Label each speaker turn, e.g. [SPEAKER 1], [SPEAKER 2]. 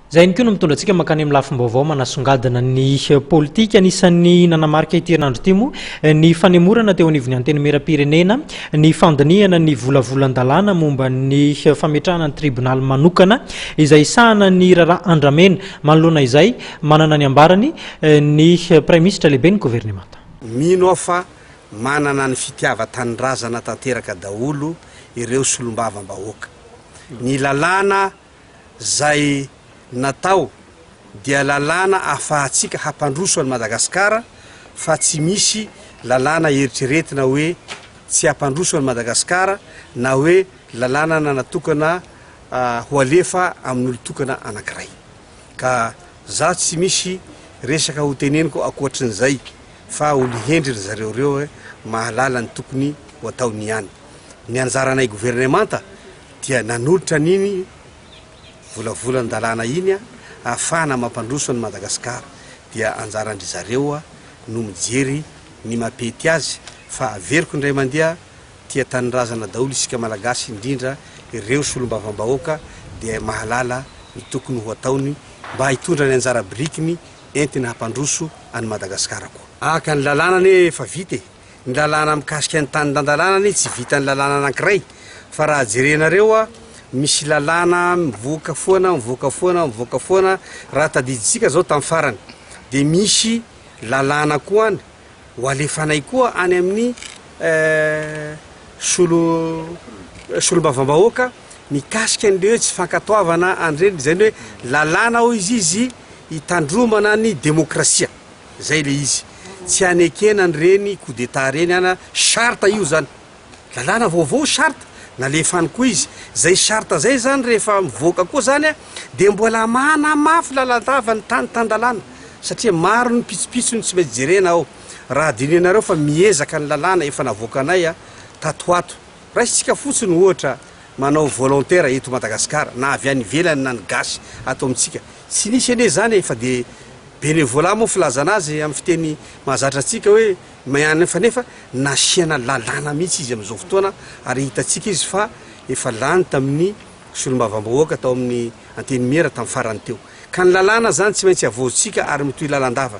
[SPEAKER 1] Zay ihany koa no mitondra antsika mankany amin'ny lafim-baovao manasongadina ny politika anisan'ny nanamarika ity herinandro ity moa ny fanemorana teo anivon'ny anteny miram-pirenena ny fandinihana ny volavolan-dalàna momba ny fametrahana ny tribunal manokana izay sahana ny Raraha Andramena. Manoloana izay manana ny ambarany ny Premier Ministre lehibe ny gouvernemanta.
[SPEAKER 2] Mino fa manana ny fitiava-tanindrazana tanteraka daholo ireo solombavam-bahoaka. Ny lalàna zay natao dia lalàna afahantsika hampandroso an'i Madagasikara fa tsy misy lalàna eritreretina hoe tsy hampandroso an'i Madagasikara na hoe lalàna natokana ho alefa amin'olo tokana anankiray. Ka za tsy misy resaka ho teneniko ankoatran'izay fa olo hendry ry zareo reo mahalala ny tokony ho ataony ihany. Ny anjaranay gouvernemanta dia nanolotra niny volavolan-dalàna iny ahafahana mampandroso an'i Madagasikara dia anjarandry zareo no mijery ny mapety azy fa averiko indray mandeha tia tanindrazana daholo isika malagasy indrindra ireo solombavam-bahoaka dia mahalala ny tokony ho ataony mba hitondra ny anjara birikiny entina hampandroso an'i Madagasikara koa. Aka ny lalàna ne fa vita ny lalàna mikasika ny tany-dandalàna ne tsy vita ny lalàna anankiray fa raha jerenareo misy lalàna mivoaka foana raha tadiditsika zao tamin'ny farany dia misy lalàna koa any ho alefanay koa any amin'ny solombavam-bahoaka mikasika an'le hoe tsy fankatoavana andreny zay hoe lalàna ho izy hitandromana ny demokrasia zay le izy tsy anekena nyreny coup d'état reny ana charte io zany lalàna vaovao charte nalefany koa izy zay charte zay zany rehefa mivoaka koa zany dia mbola mana mafy lalandava ny tany-tandalàna satria maro ny pitsopitsony tsy maintsy jerena ao raha dinenareo fa miezaka ny lalàna efa navoaka anay tatoato raisitsika fotsiny ohatra manao volontaire eto Madagasikara na avy any ivelany na ny gasy ato amintsika tsy nisy ane zany fa dia bénévolat moa filazana azy amin'ny fiteny mahazatra atsika hoe mahany fa nefa nasiana lalàna mihitsy izy amin'izao fotoana ary hitatsika izy fa efa lany tamin'ny solombavam-bahoaka tao amin'ny anteny miera tamin'ny farany teo ka ny lalàna zany tsy maintsy avoatsika ary mitohy lalandava